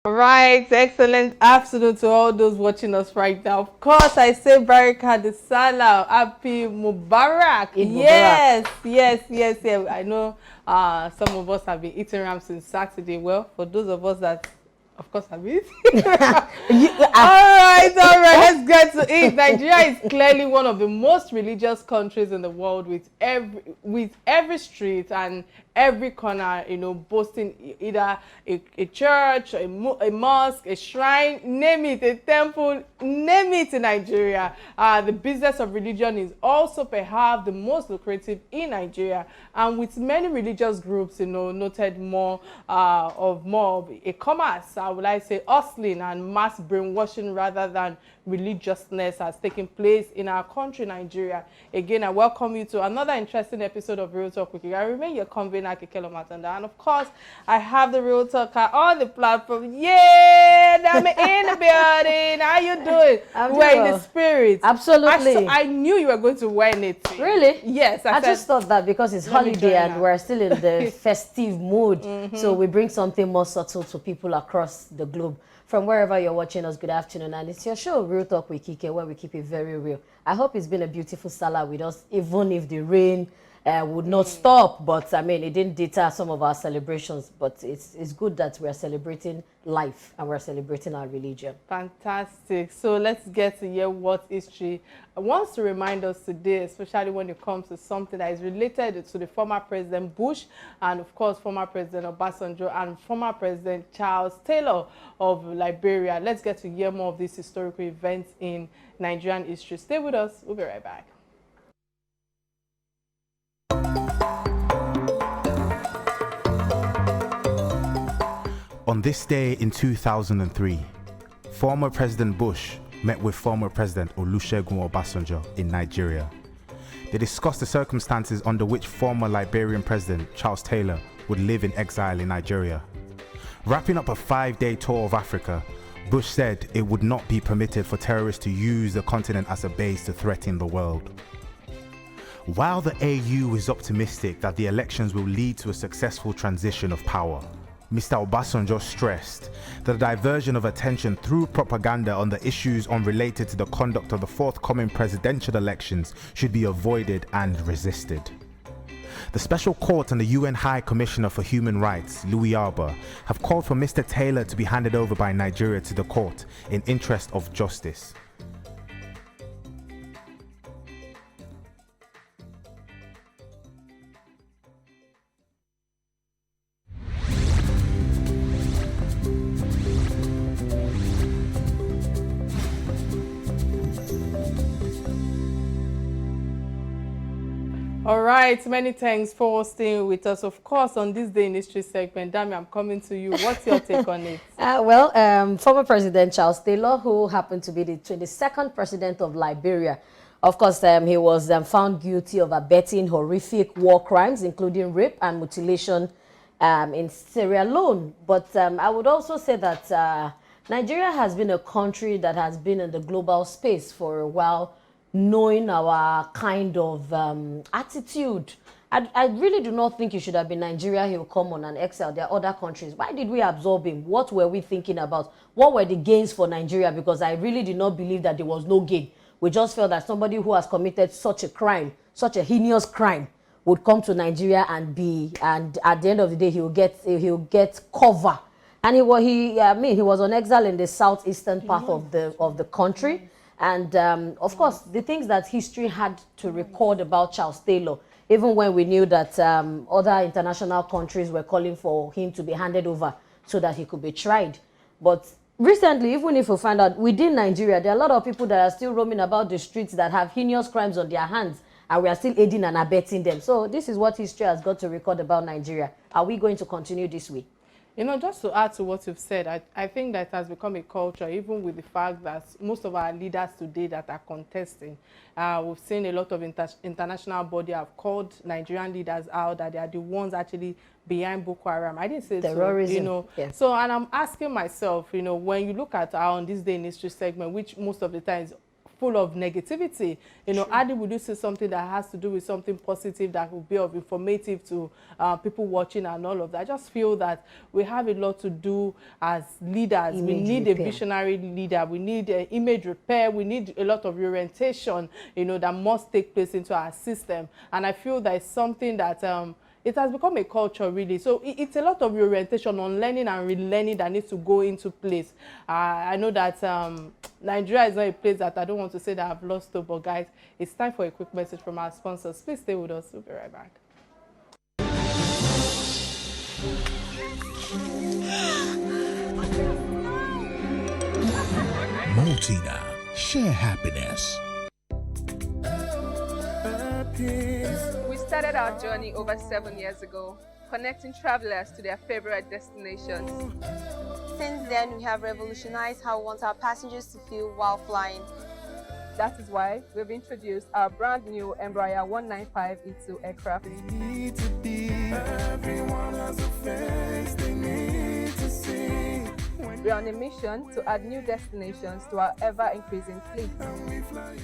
Right, excellent afternoon to all those watching us right now. Of course, I say Barika de Salah, Happy Mubarak. Eid Yes, Mubarak. yes. I know some of us have been eating ram since Saturday. Well, for those of us that, of course, have been eating ram. All right, let's get to it. Nigeria is clearly one of the most religious countries in the world, with every street and every corner, boasting either a church, a mosque, a shrine, name it, a temple, name it in Nigeria. The business of religion is also perhaps the most lucrative in Nigeria, and with many religious groups, noted more of a commerce, I would like to say hustling and mass brainwashing rather than religiousness has taken place in our country, Nigeria. Again, I welcome you to another interesting episode of Real Talk with Kike. I remain your convener, Kike, Atanda-Owo, and of course, I have the Real Talker on the platform. Yeah, I'm in the building. How you doing? We're in the spirit. Absolutely. I knew you were going to wear it. Really? Yes. I just thought that because it's holiday and we're still in the festive mood, so we bring something more subtle to people across the globe. From wherever you're watching us, good afternoon. And it's your show, Real Talk with Kike, where we keep it very real. I hope it's been a beautiful Salah with us, even if the rain would not stop. But, I mean, it didn't deter some of our celebrations. But it's good that we're celebrating life and we're celebrating our religion. Fantastic. So let's get to hear what history wants to remind us today, especially when it comes to something that is related to the former President Bush and, of course, former President Obasanjo and former President Charles Taylor of Liberia. Let's get to hear more of these historical events in Nigerian history. Stay with us. We'll be right back. On this day in 2003, former President Bush met with former President Olusegun Obasanjo in Nigeria. They discussed the circumstances under which former Liberian President Charles Taylor would live in exile in Nigeria. Wrapping up a 5-day tour of Africa, Bush said it would not be permitted for terrorists to use the continent as a base to threaten the world. While the AU is optimistic that the elections will lead to a successful transition of power, Mr. Obasanjo stressed that the diversion of attention through propaganda on the issues unrelated to the conduct of the forthcoming presidential elections should be avoided and resisted. The Special Court and the UN High Commissioner for Human Rights, Louis Arbour, have called for Mr. Taylor to be handed over by Nigeria to the court in interest of justice. All right, many thanks for staying with us. Of course, on this day in history segment, Dami, I'm coming to you. What's your take on it? Former President Charles Taylor, who happened to be the 22nd president of Liberia, of course, he was found guilty of abetting horrific war crimes, including rape and mutilation in Sierra Leone. But I would also say that Nigeria has been a country that has been in the global space for a while, knowing our kind of attitude. I really do not think it should have been Nigeria he will come on and excel. There are other countries. Why did we absorb him? What were we thinking about? What were the gains for Nigeria? Because I really did not believe that there was no gain. We just felt that somebody who has committed such a crime, such a heinous crime, would come to Nigeria and at the end of the day, he will get cover. And he was on exile in the southeastern part of the country. And of course, the things that history had to record about Charles Taylor, even when we knew that other international countries were calling for him to be handed over so that he could be tried. But recently, even if we find out within Nigeria, there are a lot of people that are still roaming about the streets that have heinous crimes on their hands, and we are still aiding and abetting them. So this is what history has got to record about Nigeria. Are we going to continue this way? Just to add to what you've said, I think that has become a culture, even with the fact that most of our leaders today that are contesting, we've seen a lot of international body have called Nigerian leaders out, that they are the ones actually behind Boko Haram. I didn't say terrorism. So, Yeah. So, and I'm asking myself, when you look at our On This Day in History segment, which most of the time is full of negativity. You know, Adi, would you say something that has to do with something positive that will be of informative to people watching and all of that? I just feel that we have a lot to do as leaders. We need a visionary leader. We need image repair. We need a lot of reorientation, you know, that must take place into our system. And I feel that it's something that it has become a culture, really. So it's a lot of reorientation on learning and relearning that needs to go into place. I know that Nigeria is not a place that I don't want to say that I've lost hope, but guys, it's time for a quick message from our sponsors. Please stay with us. We'll be right back. Multina, share happiness. We started our journey over 7 years ago, connecting travelers to their favorite destinations. Since then, we have revolutionized how we want our passengers to feel while flying. That is why we've introduced our brand new Embraer 195E2 aircraft. We're on a mission to add new destinations to our ever-increasing fleet.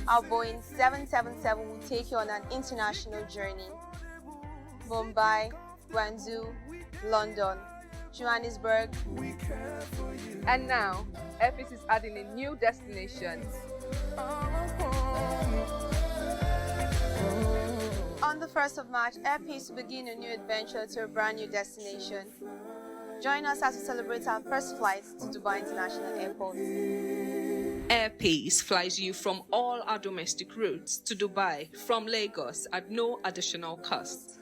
Our Boeing 777 will take you on an international journey. Mumbai, Guangzhou, London, Johannesburg. And now, APC is adding a new destination. On the 1st of March, AirPeace will begin a new adventure to a brand new destination. Join us as we celebrate our first flight to Dubai International Airport. AirPeace flies you from all our domestic routes to Dubai from Lagos at no additional cost.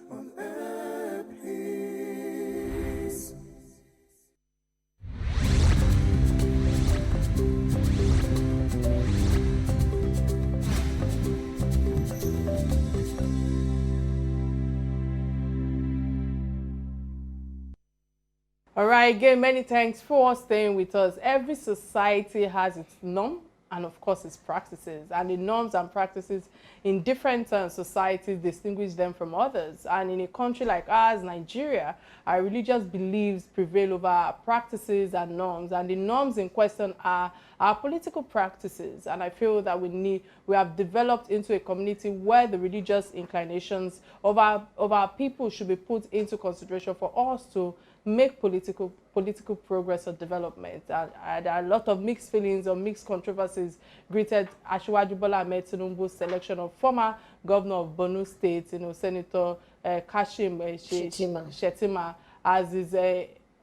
All right, again, many thanks for staying with us. Every society has its norm and, of course, its practices. And the norms and practices in different societies distinguish them from others. And in a country like ours, Nigeria, our religious beliefs prevail over our practices and norms. And the norms in question are our political practices. And I feel that we have developed into a community where the religious inclinations of our people should be put into consideration for us to make political progress or development. And there are a lot of mixed feelings or mixed controversies greeted Asiwaju Bola Ahmed Tinubu's selection of former governor of Borno State, you know, Senator Kashim Shetima, as his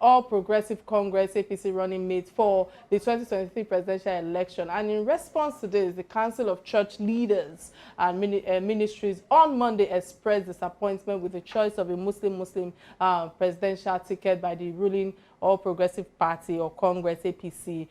All Progressive Congress APC running mate for the 2023 presidential election. And in response to this, the Council of Church Leaders and Ministries on Monday expressed disappointment with the choice of a Muslim presidential ticket by the ruling All Progressive Party or Congress APC.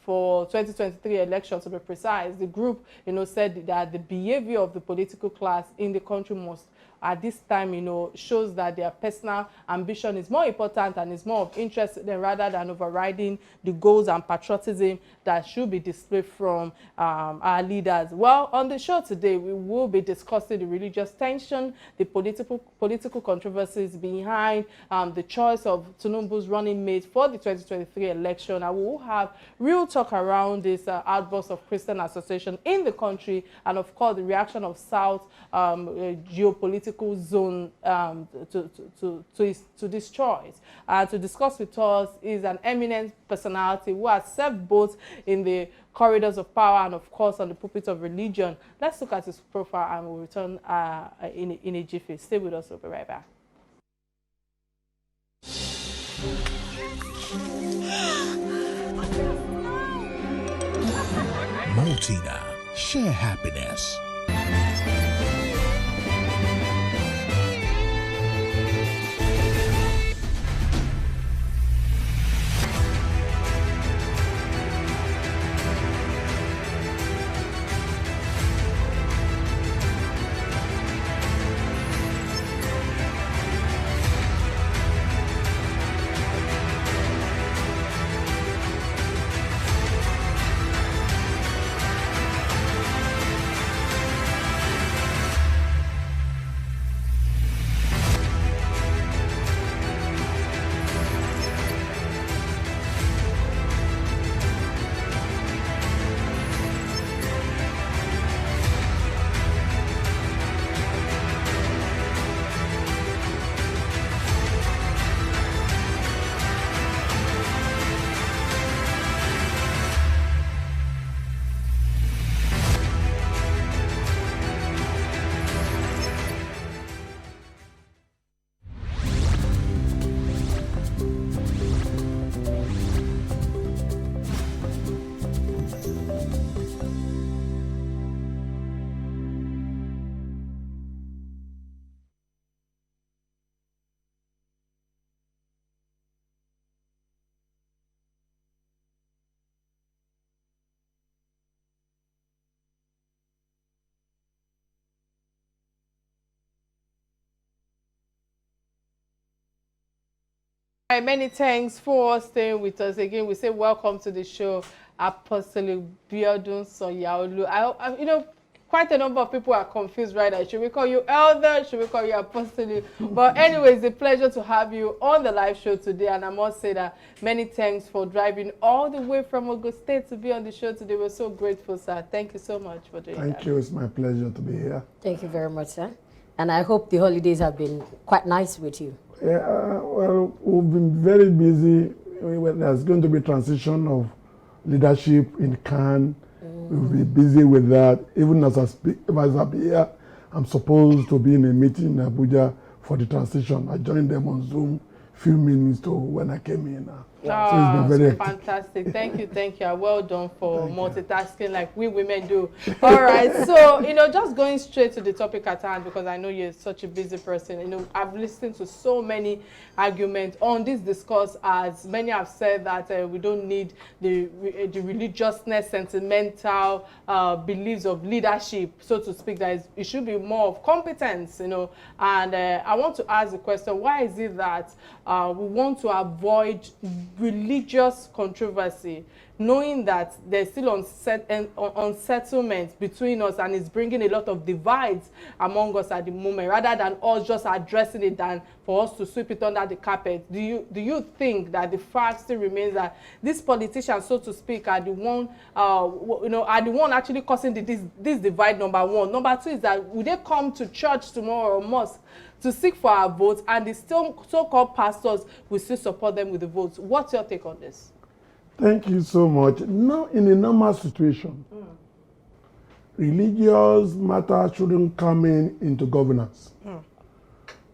For 2023 elections, to be precise, the group, you know, said that the behavior of the political class in the country must, at this time, you know, shows that their personal ambition is more important and is more of interest rather than overriding the goals and patriotism that should be displayed from our leaders. Well, on the show today, we will be discussing the religious tension, the political controversies behind the choice of Tinubu's running mate for the 2023 election. And we will have real talk around this outburst of Christian association in the country, and of course the reaction of South geopolitical zone to this choice. To discuss with us is an eminent personality who has served both in the corridors of power and, of course, on the pulpit of religion. Let's look at his profile and we'll return in a jiffy. Stay with us. We'll be right back. Multina, share happiness. Right, many thanks for staying with us again. We say welcome to the show, Apostle Biodun Sonyaolu. You know, quite a number of people are confused right now. Should we call you elder? Should we call you apostle? But anyway, it's a pleasure to have you on the live show today. And I must say that many thanks for driving all the way from Ogun State to be on the show today. We're so grateful, sir. Thank you so much for doing that. Thank you. It's my pleasure to be here. Thank you very much, sir. And I hope the holidays have been quite nice with you. Yeah, well, we've been very busy. There's going to be transition of leadership in Cannes. We'll be busy with that. Even as I speak, as I'm here, I'm supposed to be in a meeting in Abuja for the transition. I joined them on Zoom few minutes to when I came in. Oh, so it's been very fantastic. Thank you. Well done for multitasking like we women do. All right, so, you know, just going straight to the topic at hand, because I know you're such a busy person. You know, I've listened to so many arguments on this discourse, as many have said that we don't need the religiousness, sentimental beliefs of leadership, so to speak, that it should be more of competence, you know. And I want to ask the question, why is it that we want to avoid religious controversy, knowing that there's still unsettlement between us, and it's bringing a lot of divides among us at the moment, rather than us just addressing it than for us to sweep it under the carpet? Do you think that the fact still remains that these politicians, so to speak, are the one are the one actually causing this divide? Number one. Number two is that would they come to church tomorrow or mosque to seek for our votes, and the so-called pastors will still support them with the votes? What's your take on this? Thank you so much. Now, in a normal situation, religious matter shouldn't come into governance.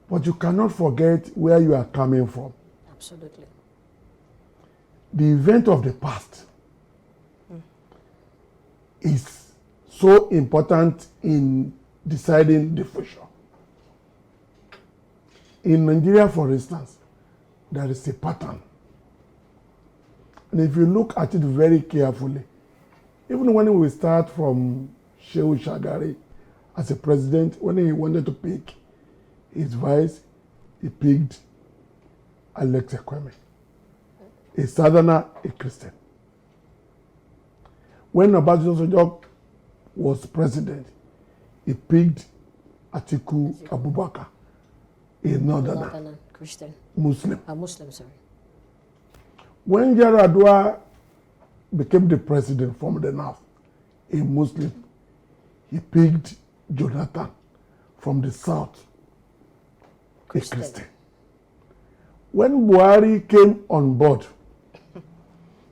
But you cannot forget where you are coming from. Absolutely. The event of the past is so important in deciding the future. In Nigeria, for instance, there is a pattern. And if you look at it very carefully, even when we start from Shehu Shagari as a president, when he wanted to pick his vice, he picked Alex Ekweme, a southerner, a Christian. When Obasanjo was president, he picked Atiku Abubakar, a northerner, Christian, Muslim. A Muslim, sorry. When Yar'Adua became the president from the north, a Muslim, he picked Jonathan from the south, a Christian. When Buhari came on board,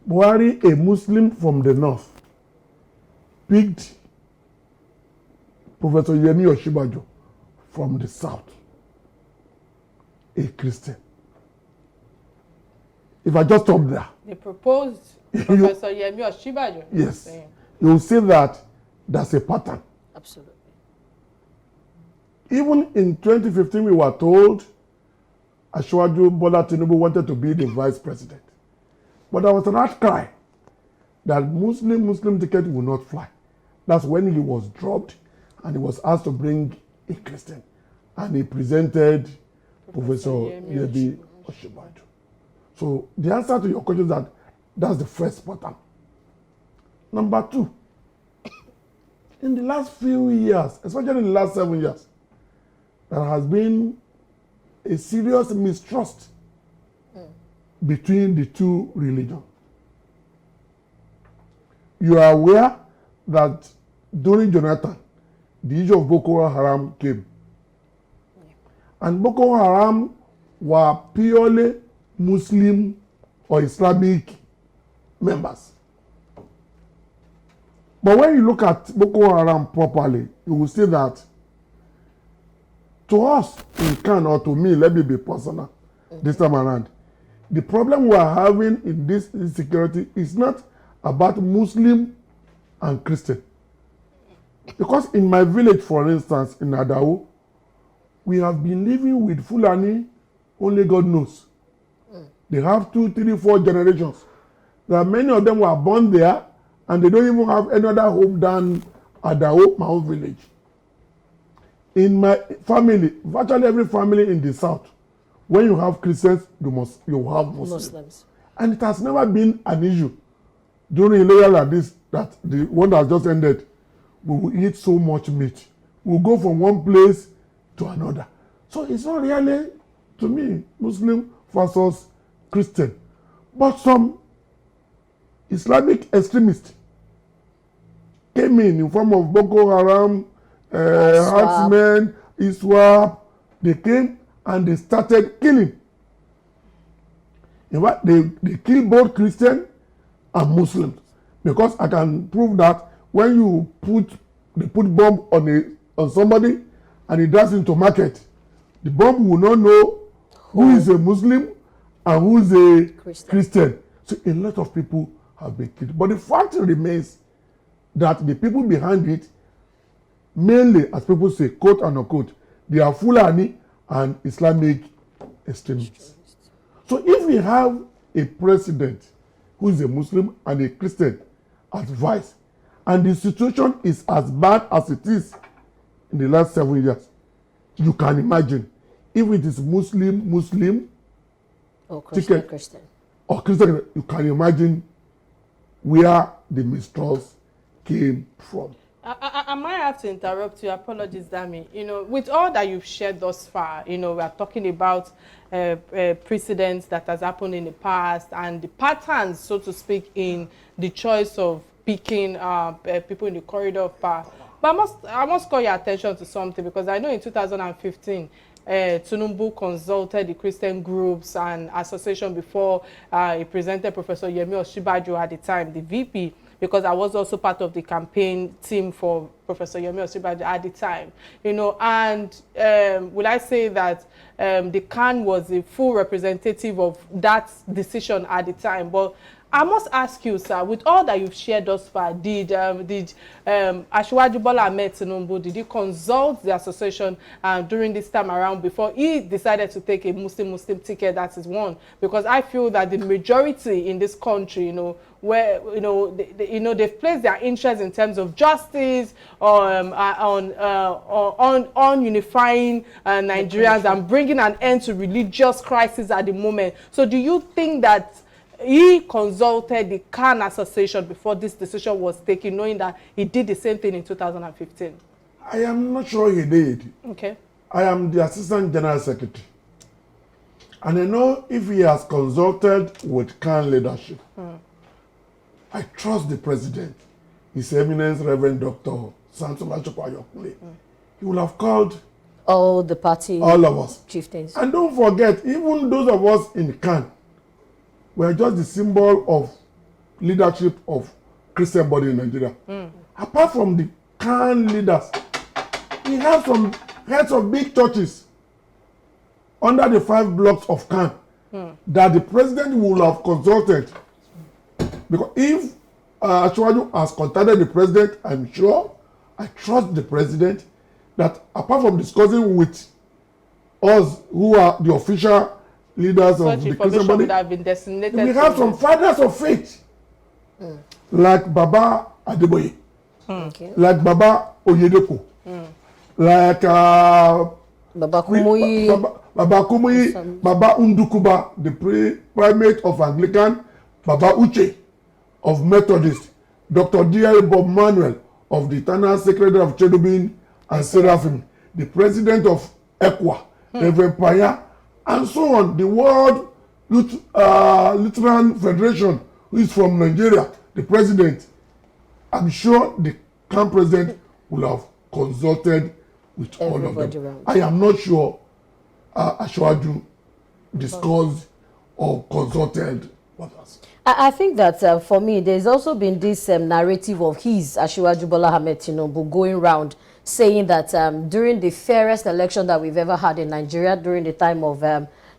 Buhari, a Muslim from the north, picked Professor Yemi Osinbajo from the south, a Christian. If I just stop there. They proposed Professor Yemi Osinbajo. Yes. You will see that there's a pattern. Absolutely. Even in 2015, we were told Asiwaju Bola Tinubu wanted to be the vice president. But there was an outcry that Muslim ticket will not fly. That's when he was dropped and he was asked to bring a Christian. And he presented Professor Yemi Osinbajo. So the answer to your question is that that's the first pattern. Number two, in the last few years, especially in the last 7 years, there has been a serious mistrust between the two religions. You are aware that during Jonathan, the issue of Boko Haram came. And Boko Haram were purely Muslim or Islamic members. But when you look at Boko Haram properly, you will see that to us in Khan, or to me, let me be personal this time around, the problem we are having in this insecurity is not about Muslim and Christian. Because in my village, for instance, in Atanda-Owo, we have been living with Fulani, only God knows. They have 2, 3, 4 generations. There are many of them who are born there, and they don't even have any other home than Atanda-Owo, my own village. In my family, virtually every family in the south, when you have Christians, you have Muslims. And it has never been an issue during a layer like this, that the one that just ended, we will eat so much meat. We'll go from one place to another. So it's not really, to me, Muslim versus Christian. But some Islamic extremists came in form of Boko Haram, herdsmen, ISWAP. They came and they started killing. In fact, they killed both Christian and Muslims. Because I can prove that when you they put bomb on somebody and it does into market, the bomb will not know who is a Muslim and who is a Christian. So a lot of people have been killed. But the fact remains that the people behind it, mainly, as people say, quote and unquote, they are Fulani and Islamic extremists. So if we have a president who is a Muslim and a Christian as vice, and the situation is as bad as it is in the last 7 years, you can imagine if it is Muslim or Christian, or Christian, you can imagine where the mistrust came from. I might have to interrupt you. Apologies, Dami. You know, with all that you've shared thus far, you know, we are talking about precedents that has happened in the past and the patterns, so to speak, in the choice of picking people in the corridor of power. But I must call your attention to something, because I know in 2015, Tinubu consulted the Christian groups and association before he presented Professor Yemi Osinbajo at the time, the VP, because I was also part of the campaign team for Professor Yemi Osinbajo at the time, you know, and will I say that the CAN was a full representative of that decision at the time. But I must ask you, sir, with all that you've shared thus far, did Asiwaju Bola Ahmed Tinubu, did he consult the association during this time around before he decided to take a Muslim ticket? That is one, because I feel that the majority in this country, you know, where they've placed their interest in terms of justice, on unifying Nigerians and bringing an end to religious crisis at the moment. So, do you think that he consulted the CAN Association before this decision was taken, knowing that he did the same thing in 2015? I am not sure he did. Okay. I am the Assistant General Secretary. And I know if he has consulted with CAN leadership, I trust the President, His Eminence Reverend Dr. Santola Chukwu. He will have called all the party, all of us, chieftains. And don't forget, even those of us in CAN, we are just the symbol of leadership of Christian body in Nigeria. Apart from the CAN leaders, we have some heads of big churches under the 5 blocks of CAN that the president will have consulted. Because if Asiwaju has contacted the president, I'm sure, I trust the president, that apart from discussing with us who are the official leaders of the Christian body, have been designated, we have some fathers of faith, like Baba Adeboye, like Baba Oyedepo, like Baba Kumuyi, Baba Undukuba, the primate of Anglican, Baba Uche of Methodist, Dr. D.I. Bob Manuel of the Eternal Sacred of Cherubim and Seraphim, the president of ECWA, Reverend Paya, and so on, the World Lutheran Federation, who is from Nigeria, the president. I'm sure the CAN president will have consulted with all of them. Around. I am not sure Asiwaju discussed or consulted others. I think that for me, there's also been this narrative of Asiwaju Bola Ahmed Tinubu going round saying that during the fairest election that we've ever had in Nigeria, during the time of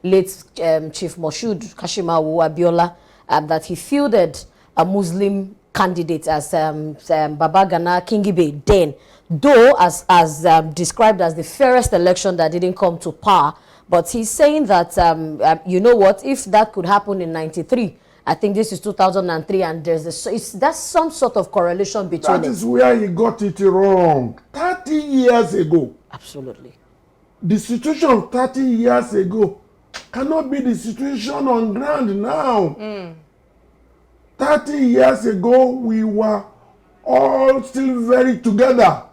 late Chief Moshood Kashimawo Abiola, that he fielded a Muslim candidate as Baba Gana Kingibe then, though as described as the fairest election that didn't come to power. But he's saying that, you know what, if that could happen in 93, I think this is 2003, and that's some sort of correlation between That is where he got it wrong. 30 years ago. Absolutely. The situation of 30 years ago cannot be the situation on ground now. 30 years ago, we were all still very together.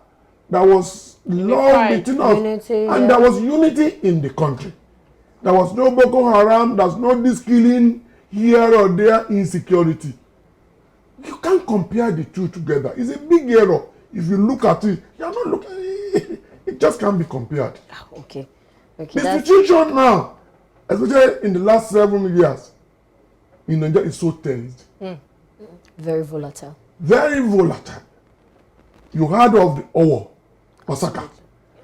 There was love between us, unity, and there was unity in the country. There was no Boko Haram, there's no this killing here or there, insecurity. You can't compare the two together. It's a big error. If you look at it, you're not looking, it just can't be compared. Okay. The situation now, especially in the last 7 years, in Nigeria is so tensed. Very volatile. Very volatile. You heard of the Owo massacre.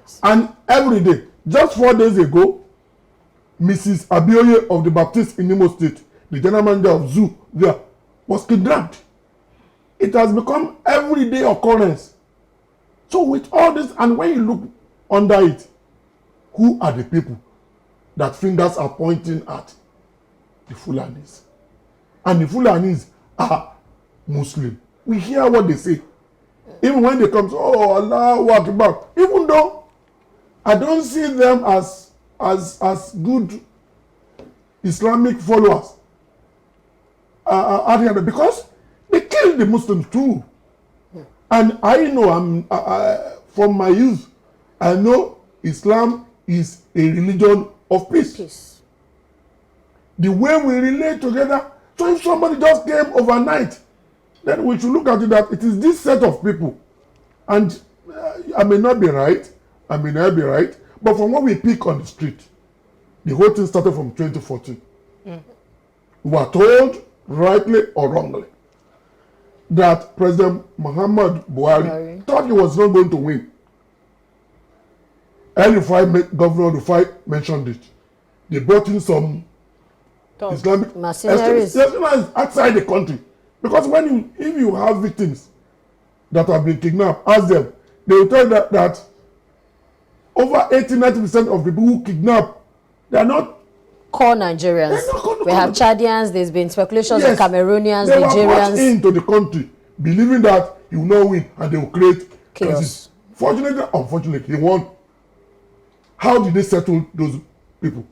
Yes. And every day, just 4 days ago, Mrs. Abioye of the Baptist in Imo State, the general manager of Zoo there, was kidnapped. It has become everyday occurrence. So with all this, and when you look under it, who are the people that fingers are pointing at? The Fulanis. And the Fulanis are Muslim. We hear what they say. Even when they come, oh, Allahu Akbar. Even though I don't see them as good Islamic followers. Because they kill the Muslims too. And I know, from my youth, I know Islam is a religion of peace. The way we relate together. So if somebody just came overnight, then we should look at it that it is this set of people. And I may not be right, I may not be right, but from what we pick on the street, the whole thing started from 2014. We were told, rightly or wrongly, that President Muhammad Buhari thought he was not going to win. Governor Rufai mentioned it. They brought in some Islamic mercenaries outside the country. Because if you have victims that have been kidnapped, ask them, they will tell you that over 80-90% of people who kidnap, they are not core Nigerians. We have Chadians, there's been speculations of Cameroonians, they Nigerians. They were brought into the country, believing that he will not win and they will create chaos. Crisis. Fortunately, unfortunately, he won. How did they settle those people?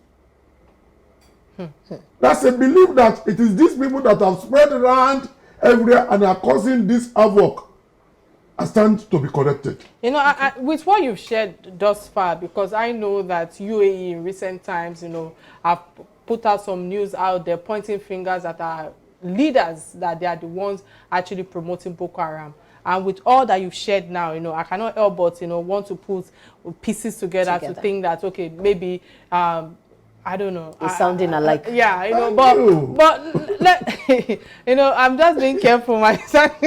That's a belief that it is these people that have spread around everywhere and are causing this havoc. I stand to be corrected. You know, with what you've shared thus far, because I know that UAE in recent times, you know, have put out some news out there pointing fingers at our leaders, that they are the ones actually promoting Boko Haram. And with all that you've shared now, you know, I cannot help but, you know, want to put pieces together. To think that, okay, maybe, I don't know. It's sounding alike. Yeah, you know, but you know, I'm just being careful. My safety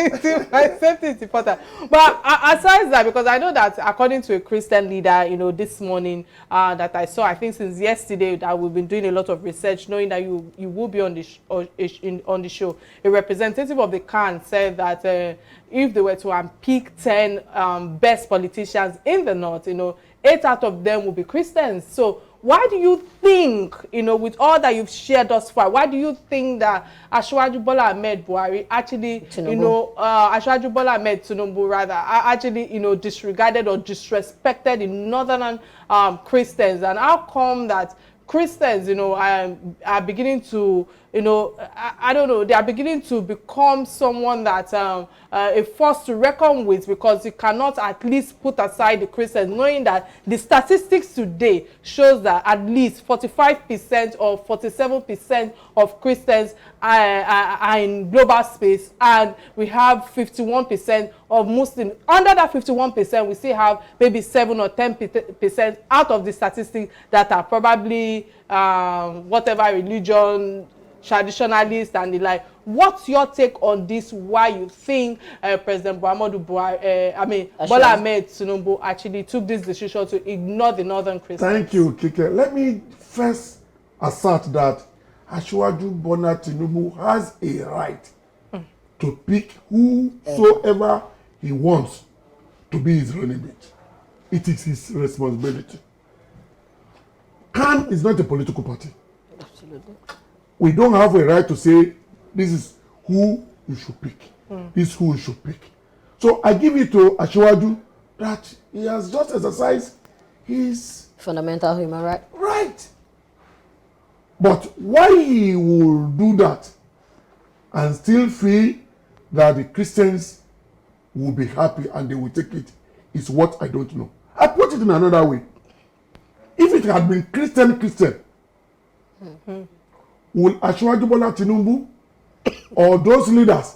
is important. But aside that, because I know that according to a Christian leader, you know, this morning that I saw, I think since yesterday, that we've been doing a lot of research, knowing that you will be on the show. A representative of the CAN said that if they were to unpick 10 best politicians in the north, you know, 8 out of them will be Christians. So why do you think, you know, with all that you've shared thus far, why do you think that Asiwaju Bola Ahmed Buhari actually, Tinubu. You know, Asiwaju Bola Ahmed Tinubu rather, actually, you know, disregarded or disrespected the northern Christians? And how come that Christians, you know, are beginning to, you know, I don't know, they are beginning to become someone that a force to reckon with, because you cannot at least put aside the Christians, knowing that the statistics today shows that at least 45% or 47% of Christians are in global space, and we have 51% of Muslims. Under that 51%, we still have maybe 7 or 10% out of the statistics that are probably whatever religion, traditionalists and the like. What's your take on this? Why you think President Muhammadu Buhari, Bola Ahmed Tinubu actually took this decision to ignore the northern Christians? Thank you, Kike. Let me first assert that Asiwaju Bola Tinubu has a right to pick whosoever he wants to be his running mate. It is his responsibility. CAN is not a political party. Absolutely. We don't have a right to say this is who you should pick. This is who you should pick. So I give it to Asiwaju that he has just exercised his fundamental human right. Right. But why he will do that and still feel that the Christians will be happy and they will take it is what I don't know. I put it in another way. If it had been Christian, will Asiwaju Bola Tinubu or those leaders,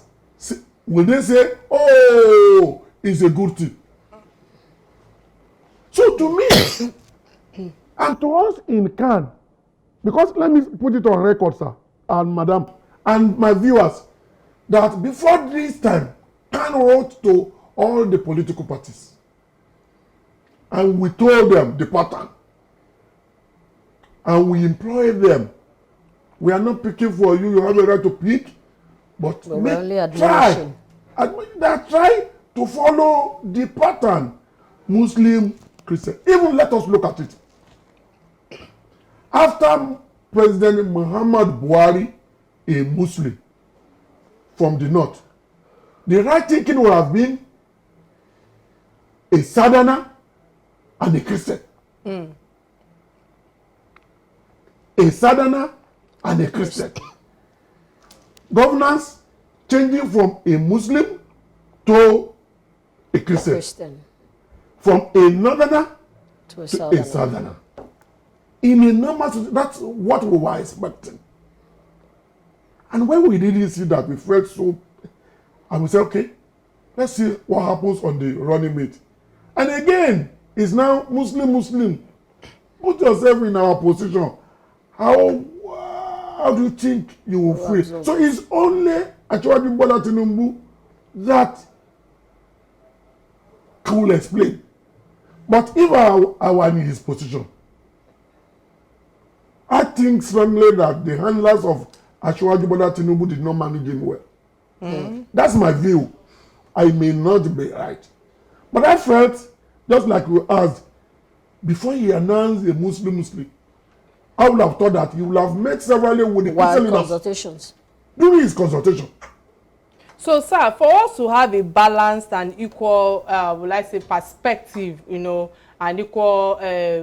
will they say, oh, it's a good thing? So to me, and to us in Cannes, because let me put it on record, sir, and madam, and my viewers, that before this time, Cannes wrote to all the political parties. And we told them the pattern. And we employed them. We are not picking for you, you have a right to pick, but we're only admonishing. Try to follow the pattern, Muslim, Christian. Even let us look at it. After President Muhammad Buhari, a Muslim from the north, the right thinking would have been a Southerner and a Christian. A Southerner and a Christian. Governance changing from a Muslim to a Christian. From a Northerner to a Southerner. In a normal situation, that's what we were expecting. And when we didn't see that, we felt so, and we said, okay, let's see what happens on the running mate. And again, it's now Muslim. Put yourself in our position. How do you think you will feel? So it's only Asiwaju Bola Tinubu that will explain. But if I were in his position, I think strongly that the handlers of Asiwaju Bola Tinubu did not manage him well. That's my view. I may not be right. But I felt, just like we asked, before he announced a Muslim, I would have thought that he would have met several with the Christian consultations. During his consultation. So, sir, for us to have a balanced and equal, will I say, perspective, and equal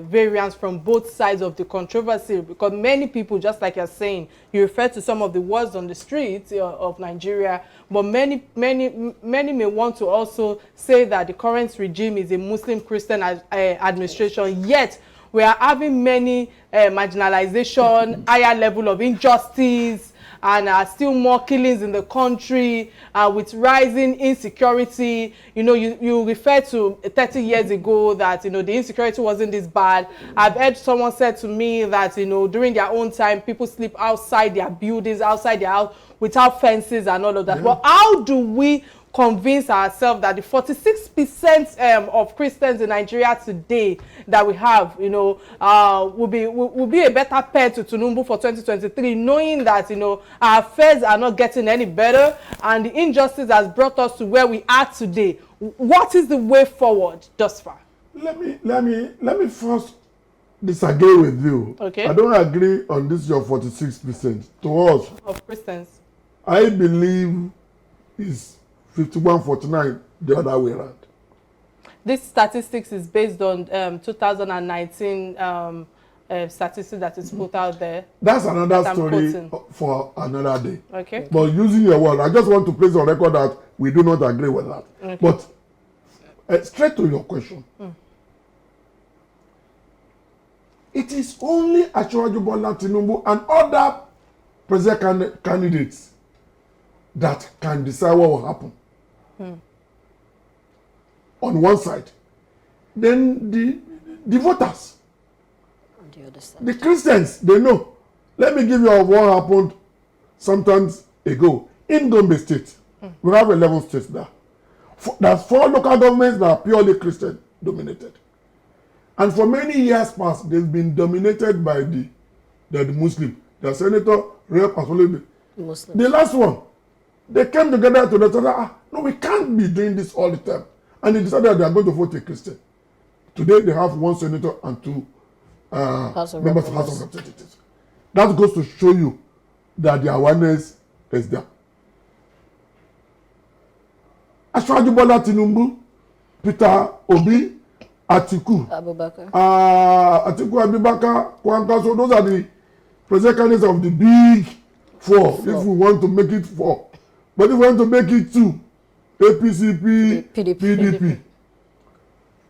variance from both sides of the controversy, because many people, just like you're saying, you refer to some of the words on the streets of Nigeria, but many may want to also say that the current regime is a Muslim-Christian administration, yet we are having many marginalization, higher level of injustice, and still more killings in the country, with rising insecurity. You refer to 30 years ago that, the insecurity wasn't this bad. I've heard someone said to me that, during their own time, people sleep outside their buildings, outside their house, without fences and all of that. But how do we convince ourselves that the 46% of Christians in Nigeria today that we have, will be a better pair to Tinubu for 2023, knowing that, our affairs are not getting any better and the injustice has brought us to where we are today. What is the way forward thus far? Let me first disagree with you. Okay. I don't agree on this your 46%. To us, of Christians, I believe is 51-49 the other way around. This statistics is based on 2019 statistics that is put out there. That's another story for another day. Okay. But using your word, I just want to place on record that we do not agree with that. Okay. But straight to your question. It is only Asiwaju Bola Tinubu and other president candidates that can decide what will happen. On one side. Then the voters, on the other side. The Christians, they know. Let me give you what happened sometimes ago. In Gombe State, we have 11 states there. There's 4 local governments that are purely Christian dominated. And for many years past, they've been dominated by the Muslim. The senator, rep, as well as Muslim. The last one, they came together to the no, we can't be doing this all the time. And they decided they are going to vote a Christian. Today they have 1 senator and 2 members of the House of Representatives. That goes to show you that the awareness is there. Asiwaju Bola Tinubu, Peter Obi, Atiku Abubakar, Kwankwaso, those are the presidential candidates of the big four, if we want to make it 4. But if we want to make it 2, APC, PDP.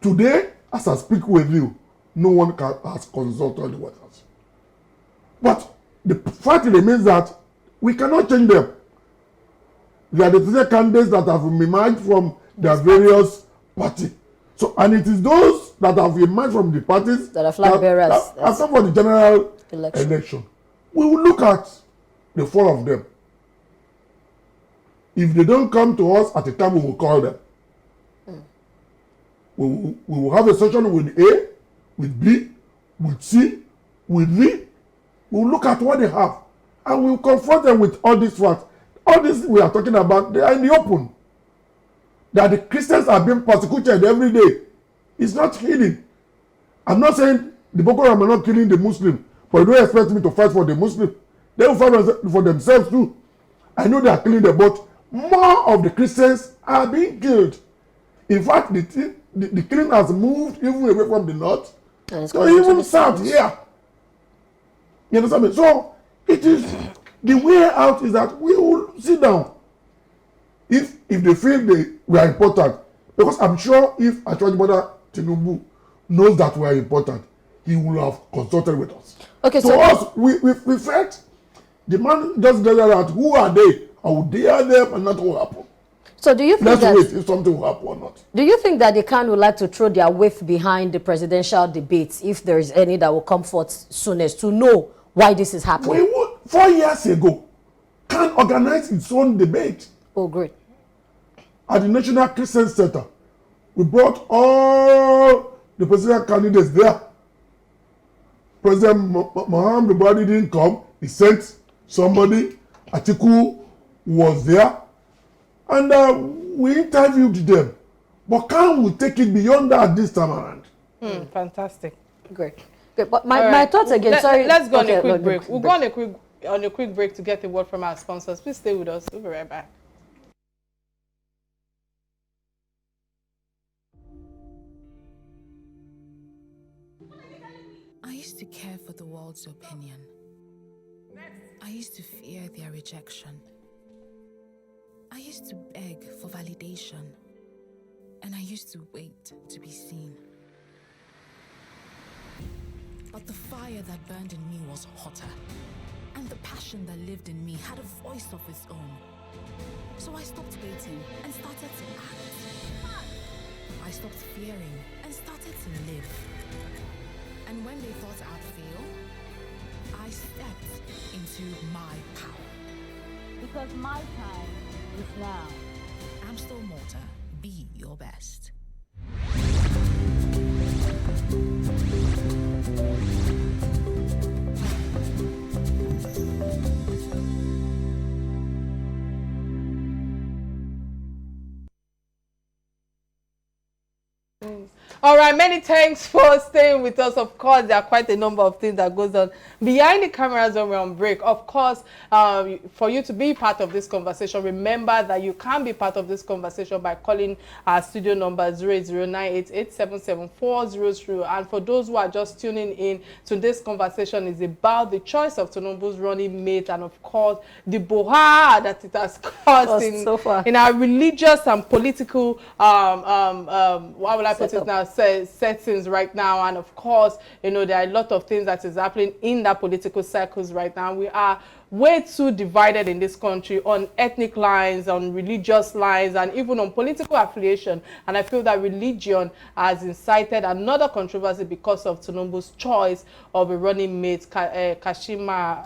Today, as I speak with you, no one has consulted with us. But the fact remains that we cannot change them. They are the presidential candidates that have emerged from their various parties. So, and it is those that have emerged from the parties that are flag bearers after for the general election. We will look at the 4 of them. If they don't come to us at the time, we will call them. We will have a session with A, with B, with C, with D. We will look at what they have and we will confront them with all these facts. All this we are talking about, they are in the open. That the Christians are being persecuted every day. It's not hidden. I'm not saying the Boko Haram are not killing the Muslim, but you don't expect me to fight for the Muslim. They will fight for themselves too. I know they are killing them, but more of the Christians are being killed. In fact, the killing has moved even away from the north. So even south here. You understand me? So it is the way out is that we will sit down. If they feel we are important, because I'm sure if Atanda-Owo Tinubu knows that we are important, he will have consulted with us. Okay, so us, we felt the man just said that who are they? I will dare them and nothing will happen. So do you think Let's wait if something will happen or not. Do you think that the CAN would like to throw their weight behind the presidential debates, if there is any that will come forth soonest, to know why this is happening? We would, 4 years ago, CAN organized its own debate. Oh, great. At the National Christian Center. We brought all the presidential candidates there. President Muhammad Buhari didn't come. He sent somebody. Atiku was there. And we interviewed them. But CAN will take it beyond that this time around. Fantastic. Great. But my thoughts again, sorry. Let's go on a quick break. We'll go on a quick break to get a word from our sponsors. Please stay with us. We'll be right back. I used to care for the world's opinion. I used to fear their rejection. I used to beg for validation. And I used to wait to be seen. But the fire that burned in me was hotter. And the passion that lived in me had a voice of its own. So I stopped waiting and started to act. I stopped fearing and started to live. And when they thought I'd fail, I stepped into my power. Because my time is now. Amstel Malta, be your best. All right, many thanks for staying with us. Of course, there are quite a number of things that goes on behind the cameras when we're on break. Of course, for you to be part of this conversation, remember that you can be part of this conversation by calling our studio number 08098877400. And for those who are just tuning in, today's conversation is about the choice of Tinubu's running mate and, of course, the boha that it has caused in our religious and political, what will I put it now, settings right now. And of course, you know, there are a lot of things that is happening in that political circles right now. We are way too divided in this country on ethnic lines, on religious lines, and even on political affiliation. And I feel that religion has incited another controversy because of Tinubu's choice of a running mate, Shetima.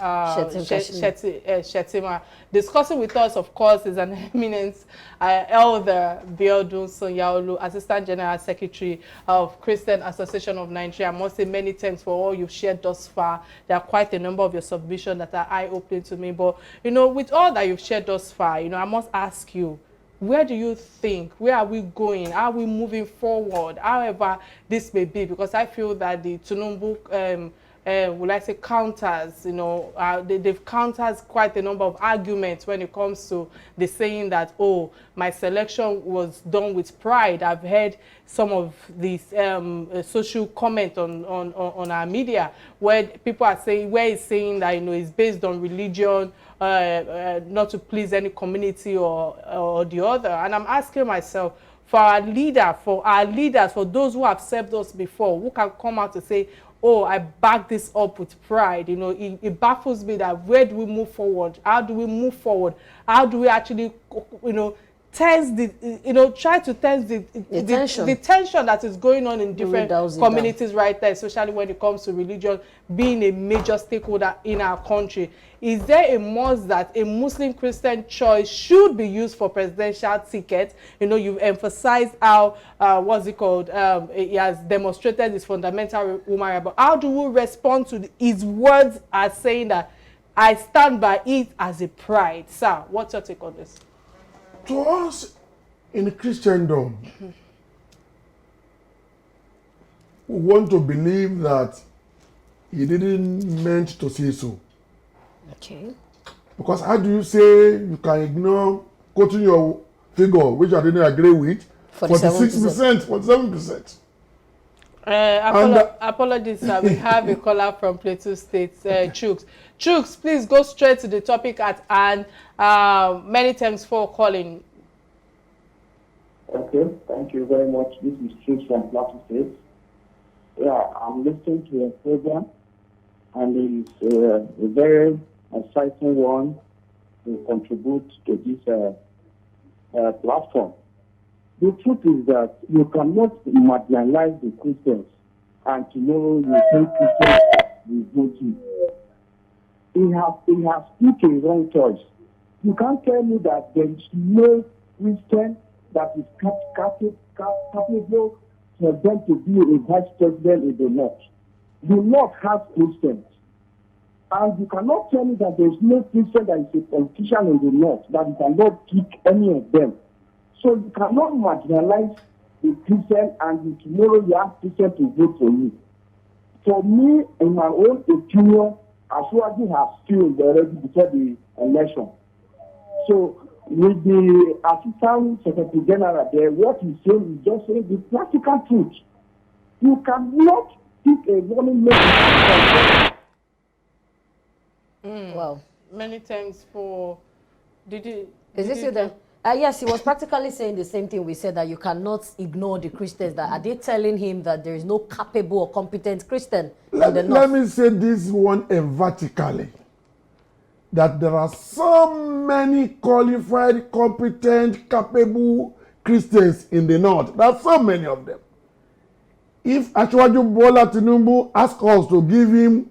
Discussing with us, of course, is an eminent elder, Biodun Sonyaolu, Assistant General Secretary of Christian Association of Nigeria. I must say many thanks for all you've shared thus far. There are quite a number of your submissions that are eye-opening to me. But, you know, with all that you've shared thus far, you know, I must ask you, where do you think, where are we going? Are we moving forward? However this may be, because I feel that the Tinubu will I say, counters, you know, they've countered quite a number of arguments when it comes to the saying that, oh, my selection was done with pride. I've heard some of these social comment on our media where people are saying, where it's saying that, you know, it's based on religion, not to please any community or the other. And I'm asking myself, for our leaders, for those who have served us before, who can come out to say, oh, I back this up with pride. You know, it baffles me that where do we move forward? How do we move forward? How do we actually, you know, tense the, you know, try to tense the tension that is going on in different communities right there, especially when it comes to religion being a major stakeholder in our country. Is there a must that a Muslim Christian choice should be used for presidential ticket? You know, you've emphasized how, what's it called, he has demonstrated his fundamental human right. But how do we respond to his words as saying that I stand by it as a pride? Sir, what's your take on this? To us in Christendom, we want to believe that he didn't meant to say so. Okay. Because how do you say you can ignore quoting your figure, which I didn't agree with, 46%, 47%? Apologies, sir. We have a caller from Plateau State, Chooks. Chooks, please go straight to the topic at hand. Many thanks for calling. Okay, thank you very much. This is Chooks from Plateau State. Yeah, I'm listening to a program, and it's a very exciting one to contribute to this platform. The truth is that you cannot marginalize the Christians and tomorrow you think Christians will vote you. He has taken a wrong choice. You can't tell me that there is no Christian that is capable for them to be a vice president in the North. The North has Christians. And you cannot tell me that there is no Christian that is a politician in the North, that you cannot pick any of them. So you cannot marginalize the Christian and tomorrow you have Christian to vote for you. For me, in my own opinion, Ashwadi has failed already before the election. So with the Assistant Secretary General there, what he's saying is just saying the practical truth. You cannot pick a running mate. Well, many thanks for. Is this you then? Yes, he was practically saying the same thing we said, that you cannot ignore the Christians. That are they telling him that there is no capable or competent Christian in the North? Let me say this one emphatically, that there are so many qualified, competent, capable Christians in the North. There are so many of them. If Ashwaju Bola Tinubu asks us to give him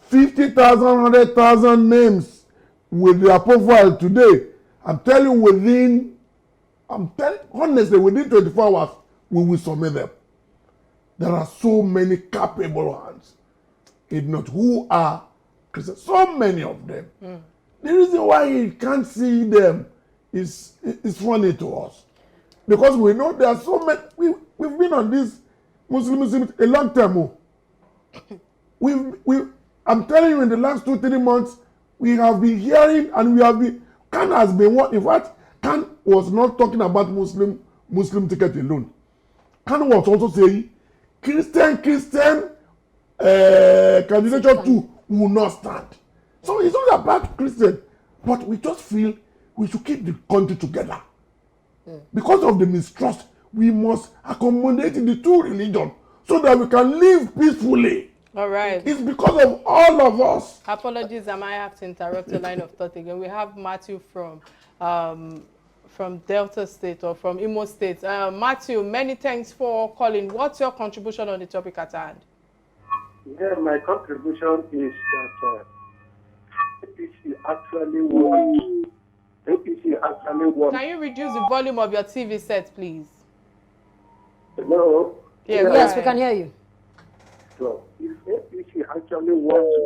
50,000, 100,000 names with their profile today, I'm telling you, honestly, within 24 hours, we will submit them. There are so many capable hands in North who are Christians, so many of them. The reason why you can't see them is funny to us. Because we know there are so many, we've been on this Muslim a long time. I'm telling you, in the last 2-3 months, we have been hearing and we have been, Khan has been what, in fact, Khan was not talking about Muslim ticket alone. Khan was also saying, Christian candidature too will not stand. So it's not about Christian, but we just feel we should keep the country together. Because of the mistrust, we must accommodate the two religions so that we can live peacefully. All right. It's because of all of us. Apologies, I might have to interrupt the line of thought again. We have Matthew from Delta State or from Imo State. Matthew, many thanks for calling. What's your contribution on the topic at hand? Yeah, my contribution is that APC actually won. Can you reduce the volume of your TV set, please? Hello? Yes, we can hear you. So, if APC actually wants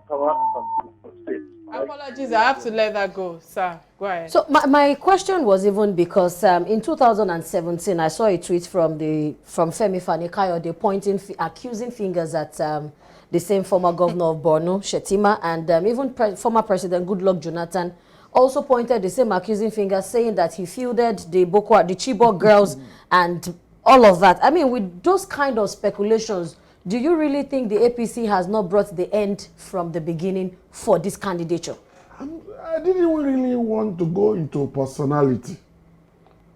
power of the state, Apologies, I have to let that go, sir. Go ahead. So my question was even because in 2017 I saw a tweet from Femi Fani-Kayode pointing, accusing fingers at the same former governor of Borno, Shetima, and even former President Goodluck Jonathan also pointed the same accusing fingers, saying that he fielded the Boko, the Chibok girls, and all of that. I mean, with those kind of speculations, do you really think the APC has not brought the end from the beginning for this candidature? I didn't really want to go into personality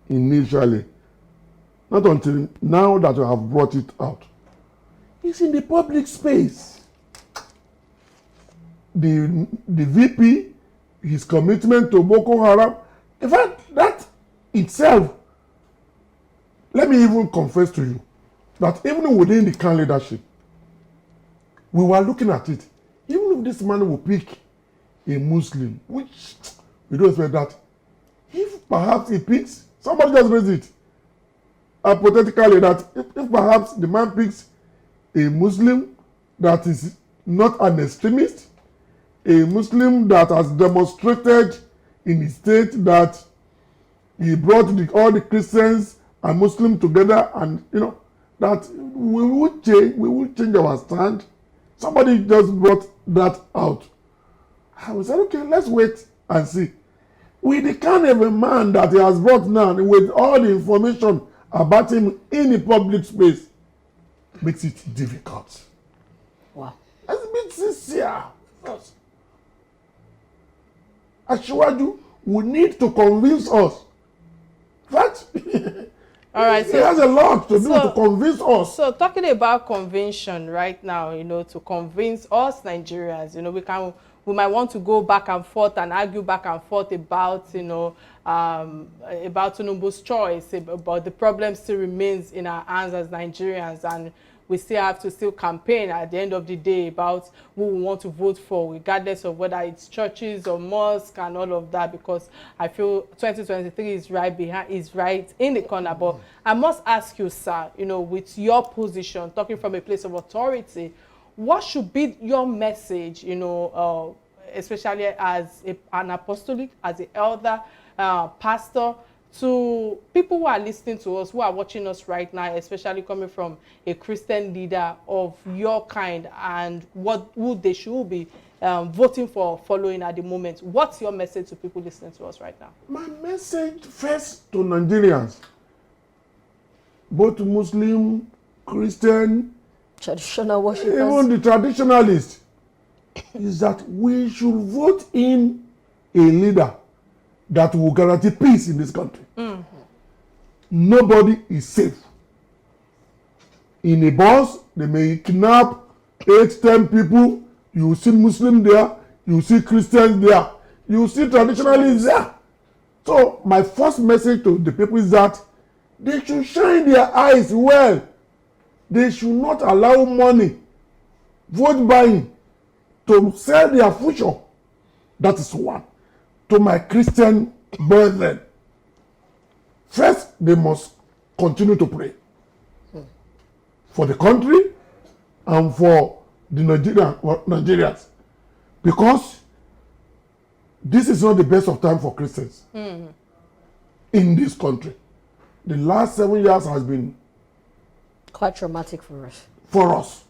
initially. Not until now that you have brought it out. It's in the public space. The VP, his commitment to Boko Haram, in fact, that itself, let me even confess to you, that even within the CAN leadership, we were looking at it. Even if this man will pick a Muslim, which we don't expect that, if perhaps he picks, somebody just raise it, hypothetically, that if perhaps the man picks a Muslim that is not an extremist, a Muslim that has demonstrated in his state that he brought all the Christians and Muslims together, and that we will change our stand. Somebody just brought that out. I was like, okay, let's wait and see. With the kind of a man that he has brought now, with all the information about him in the public space, makes it difficult. Wow. Let's be sincere. Ashwaju will need to convince us. What? All right. So he has a lot to do to convince us. So talking about convention right now, to convince us Nigerians, we might want to go back and forth and argue back and forth about, about Tinubu's choice, but the problem still remains in our hands as Nigerians, and we still have to campaign at the end of the day about who we want to vote for, regardless of whether it's churches or mosques and all of that, because I feel 2023 is right in the corner. But I must ask you, sir, with your position, talking from a place of authority, what should be your message, especially as an apostolic, as an elder, pastor, to people who are listening to us, who are watching us right now, especially coming from a Christian leader of your kind, and who they should be voting for, following at the moment? What's your message to people listening to us right now? My message first to Nigerians, both Muslim, Christian, traditional worshippers, even the traditionalists, is that we should vote in a leader that will guarantee peace in this country. Mm-hmm. Nobody is safe. In a bus, they may kidnap 8-10 people. You see Muslims there, you see Christians there, you see traditionalists there. So my first message to the people is that they should shine their eyes well. They should not allow money, vote buying, to sell their future. That is one. To my Christian brethren, first, they must continue to pray for the country and for the Nigerians, because this is not the best of time for Christians in this country. The last 7 years has been quite traumatic for us. For us,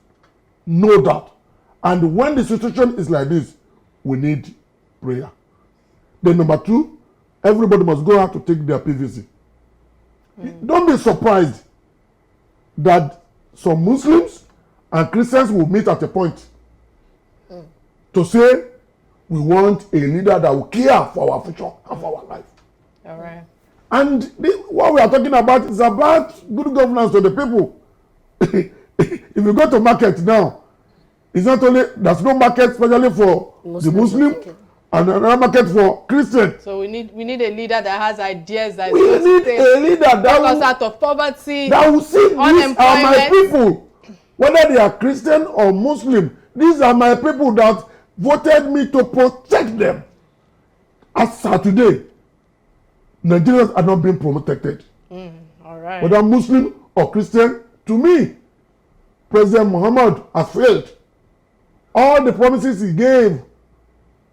no doubt. And when the situation is like this, we need prayer. Then number two, everybody must go out to take their PVC. Don't be surprised that some Muslims and Christians will meet at a point to say we want a leader that will care for our future and for our life. All right. And what we are talking about is about good governance to the people. If you go to market now, it's not only, there's no market especially for the Muslim and another market for Christian. So we need a leader that has ideas, that we need a leader that will out of poverty, that will see these are my people, whether they are Christian or Muslim. These are my people that voted me to protect them. As of today, Nigerians are not being protected. All right. Whether Muslim or Christian, to me, President Muhammad has failed. All the promises he gave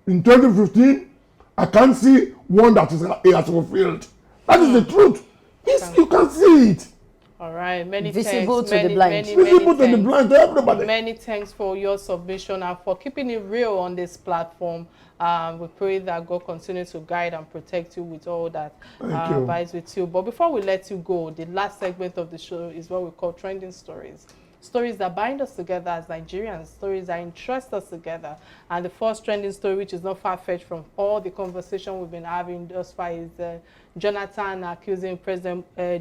In 2015, I can't see one that is fulfilled. That is the truth. You can see it. All right, many visible thanks, to the blind. Visible to the blind, to everybody. Many thanks for your submission and for keeping it real on this platform. We pray that God continues to guide and protect you with all that advice with you. But before we let you go, the last segment of the show is what we call trending stories. Stories that bind us together as Nigerians, stories that interest us together. And the first trending story, which is not far-fetched from all the conversation we've been having thus far, is Jonathan accusing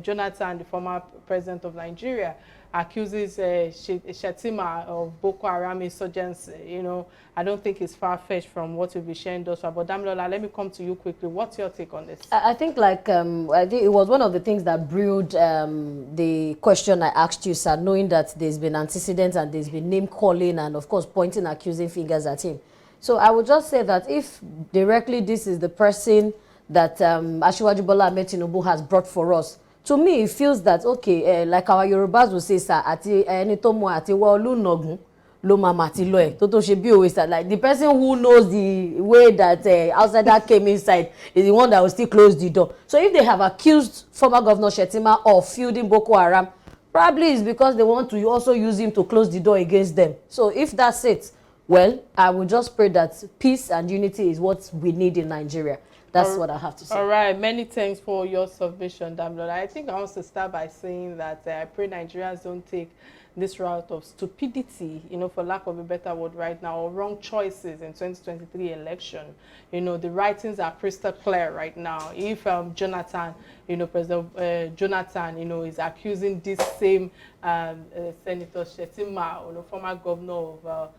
Jonathan, the former president of Nigeria, accuses Shetima of Boko Haram insurgency. You know, I don't think it's far-fetched from what we'll be sharing thus far. But Damilola, let me come to you quickly. What's your take on this? I think I think it was one of the things that brewed the question I asked you, sir, knowing that there's been antecedents and there's been name-calling and, of course, pointing accusing fingers at him. So I would just say that if directly this is the person that Asiwaju Bola Ahmed Tinubu has brought for us, to me, it feels that, okay, like our Yorubas will say, sir, ati enitomo ati wa olunogun lo mama ti lo e. Toto she be always like the person who knows the way that outsider came inside is the one that will still close the door. So if they have accused former Governor Shetima of fielding Boko Haram, probably it's because they want to also use him to close the door against them. So if that's it, well, I will just pray that peace and unity is what we need in Nigeria. That's what I have to say. All right. Many thanks for your submission, Damilola. I think I want to start by saying that I pray Nigerians don't take this route of stupidity, you know, for lack of a better word right now, or wrong choices in 2023 election. You know, the writings are crystal clear right now. If Jonathan, you know, President Jonathan, you know, is accusing this same Senator Shetima, you know, former governor of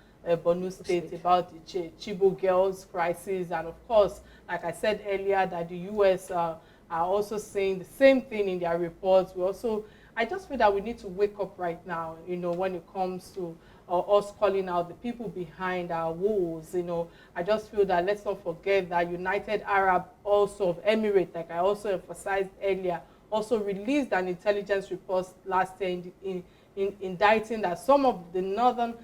Borno State, about the Chibok girls crisis, and of course, like I said earlier, that the US are also saying the same thing in their reports. I just feel that we need to wake up right now, you know, when it comes to us calling out the people behind our woes. You know, I just feel that let's not forget that United Arab also of Emirates, like I also emphasized earlier, also released an intelligence report last year in indicting that some of the northern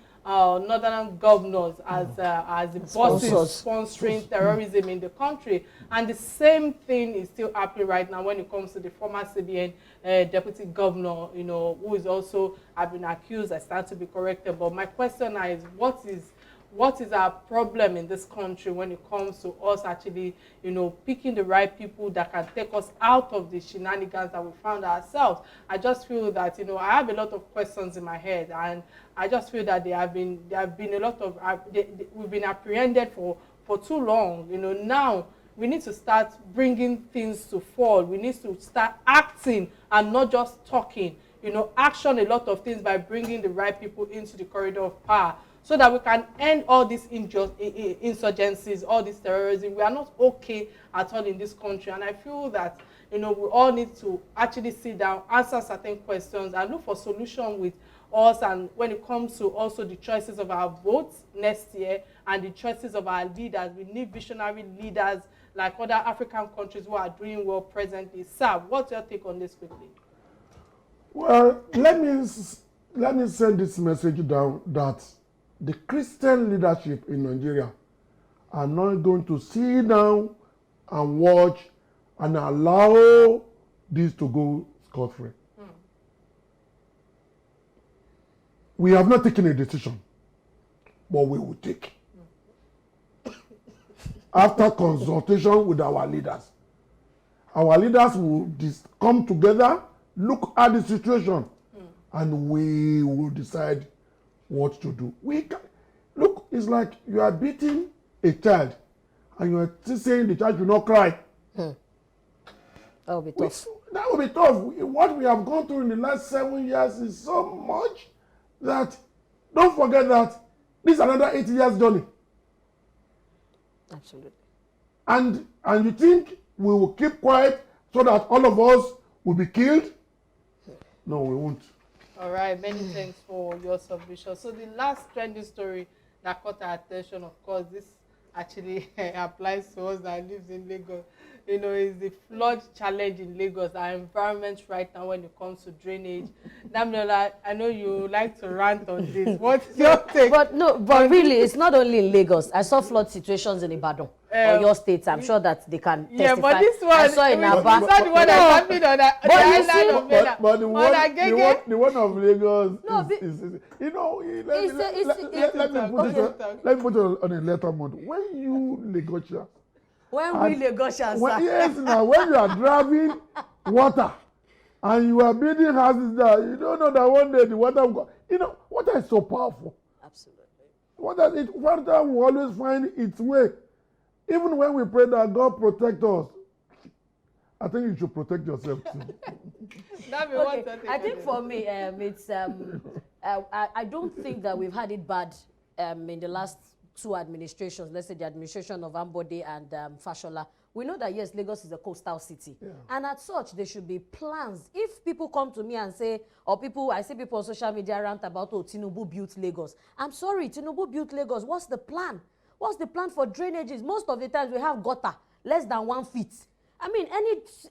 governors as the bosses sponsoring terrorism in the country. And the same thing is still happening right now when it comes to the former CBN deputy governor, you know, who is also have been accused. I stand to be corrected. But my question now is, what is our problem in this country when it comes to us actually, you know, picking the right people that can take us out of the shenanigans that we found ourselves? I just feel that, you know, I have a lot of questions in my head, and I just feel that there have been a lot of we've been apprehended for too long. You know, now we need to start bringing things to fall. We need to start acting and not just talking. You know, action a lot of things by bringing the right people into the corridor of power, so that we can end all these insurgencies, all this terrorism. We are not okay at all in this country. And I feel that, you know, we all need to actually sit down, answer certain questions, and look for solutions with us. And when it comes to also the choices of our votes next year and the choices of our leaders, we need visionary leaders like other African countries who are doing well presently. Sir, what's your take on this quickly? Well, let me send this message down that the Christian leadership in Nigeria are not going to sit down and watch and allow this to go scot-free. We have not taken a decision, but we will take. After consultation with our leaders. Our leaders will come together, look at the situation, and we will decide what to do. Look, it's like you are beating a child and you are still saying the child will not cry. That will be tough. That will be tough. What we have gone through in the last 7 years is so much that don't forget that this is another 8 years journey. Absolutely. And you think we will keep quiet so that all of us will be killed? No, we won't. All right, many thanks for your submission. So the last trending story that caught our attention, of course, this actually applies to us that lives in Lagos. You know, it's the flood challenge in Lagos, our environment right now when it comes to drainage. Damilola, I know you like to rant on this. What's your take? But really, it's not only in Lagos. I saw flood situations in Ibadan or your states. I'm sure that they can testify. Yeah, but this one, I saw in Aba. It's not the one that happened on the island of Mena. But the one of Lagos is you know, let me put it on a letter mode. When you Lagosians, when we Lagosians, yes, now when you are driving water and you are building houses there, you don't know that one day the water will go. You know, water is so powerful. Absolutely. Water will always find its way. Even when we pray that God protect us, I think you should protect yourself too. Okay. I think for me, it's I don't think that we've had it bad in the last two administrations. Let's say the administration of Ambode and Fashola. We know that yes, Lagos is a coastal city, and as such, there should be plans. If people come to me and say, or I see people on social media rant about, oh, Tinubu built Lagos. I'm sorry, Tinubu built Lagos. What's the plan? What's the plan for drainages? Most of the times we have gutter less than 1 feet. I mean,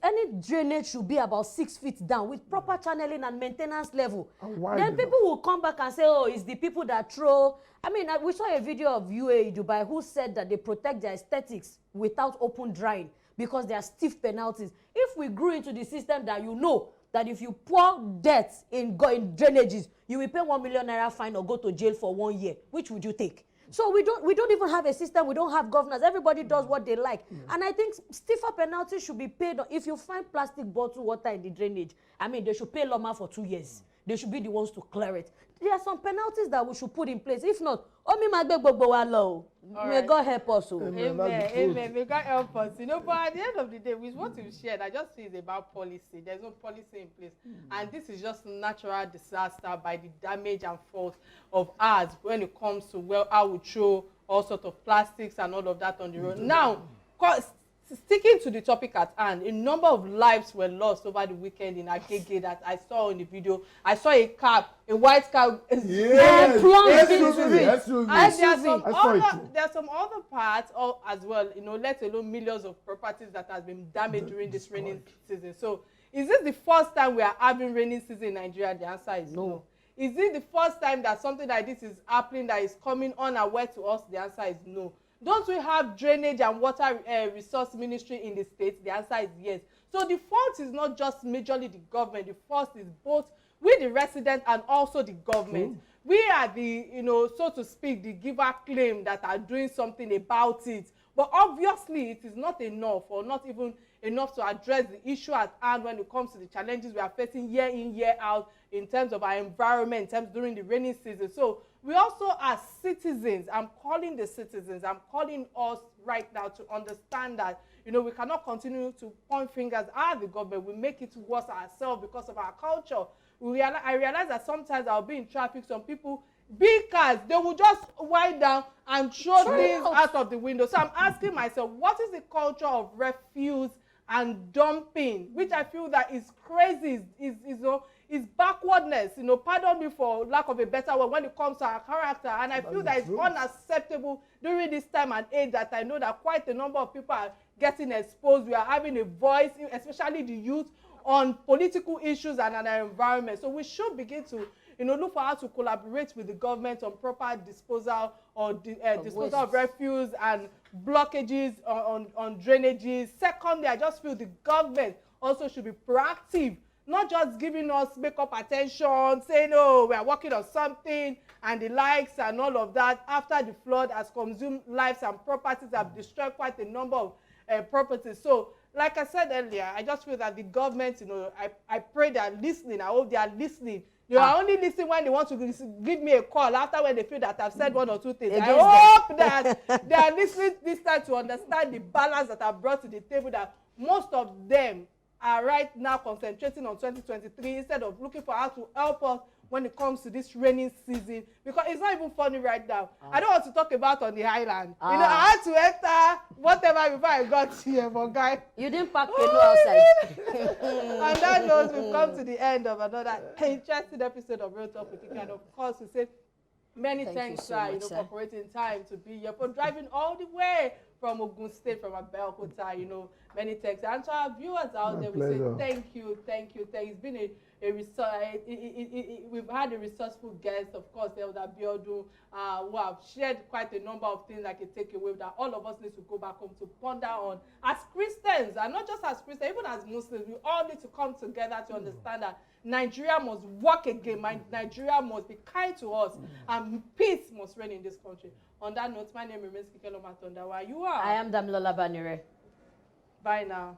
any drainage should be about 6 feet down with proper channeling and maintenance level. Then people will come back and say, oh, it's the people that throw. I mean, we saw a video of UAE Dubai who said that they protect their aesthetics without open drying because there are stiff penalties. If we grew into the system that you know that if you pour dirt in drainages, you will pay 1 million naira fine or go to jail for 1 year, which would you take? So we don't even have a system. We don't have governors. Everybody does what they like. And I think stiffer penalties should be paid. If you find plastic bottle water in the drainage, I mean, they should pay Loma for 2 years. They should be the ones to clear it. There are some penalties that we should put in place. If not, may God help us. Amen. Amen. May God help us. You know, but at the end of the day, with what you've shared, I just feel it's about policy. There's no policy in place. And this is just natural disaster by the damage and fault of ours when it comes to, well, how we throw all sorts of plastics and all of that on the road. Now, sticking to the topic at hand, a number of lives were lost over the weekend in Agege that I saw in the video. I saw a white car, plunged into it. And there are some other parts as well, you know, let alone millions of properties that has been damaged during this raining season. So, is this the first time we are having raining season in Nigeria? The answer is no. Is it the first time that something like this is happening that is coming unaware to us? The answer is no. Don't we have drainage and water resource ministry in the state? The answer is yes. So the fault is not just majorly the government. The fault is both we, the residents, and also the government. We are the, you know, so to speak, the giver claim that are doing something about it. But obviously, it is not enough, or not even enough to address the issue at hand when it comes to the challenges we are facing year in, year out in terms of our environment, in terms during the rainy season. So we also, as citizens, I'm calling the citizens, I'm calling us right now to understand that, you know, we cannot continue to point fingers at the government. We make it worse ourselves because of our culture. I realize that sometimes I'll be in traffic, some people, big cars, they will just wind down and throw things out of the window. So I'm asking myself, what is the culture of refuse and dumping, which I feel that is crazy, is backwardness, you know, pardon me for lack of a better word, when it comes to our character. And I feel that it's unacceptable during this time and age that I know that quite a number of people are getting exposed. We are having a voice, especially the youth, on political issues and our environment. So we should begin to, you know, look for how to collaborate with the government on proper disposal or disposal of refuse and blockages on drainages. Secondly, I just feel the government also should be proactive, not just giving us make-up attention, saying, oh, we are working on something, and the likes and all of that, after the flood has consumed lives and properties, have destroyed quite a number of properties. So, like I said earlier, I just feel that the government, you know, I pray they are listening. I hope they are listening. You are only listening when they want to give me a call, after when they feel that I've said one or two things. I hope that they are listening this time to understand the balance that I've brought to the table, that most of them are right now concentrating on 2023 instead of looking for how to help us when it comes to this raining season, because it's not even funny right now. I don't want to talk about on the island. You know, I had to enter whatever before I got here, but guy, you didn't pack canoe outside. On that note, we've come to the end of another interesting episode of Real Talk with Kike. And of course, we say Many thanks, sir, for creating time to be here, for driving all the way from Ogun State, from Abeokuta, many thanks. And to our viewers out there, we say thank you. It's been we've had a resourceful guest, of course, Elder Biodu, who have shared quite a number of things like a takeaway that all of us need to go back home to ponder on. As Christians, and not just as Christians, even as Muslims, we all need to come together to understand that Nigeria must work again. Nigeria must be kind to us, and peace must reign in this country. On that note, my name remains Kike Atanda-Owo. You are? I am Damilola Banire. Bye now.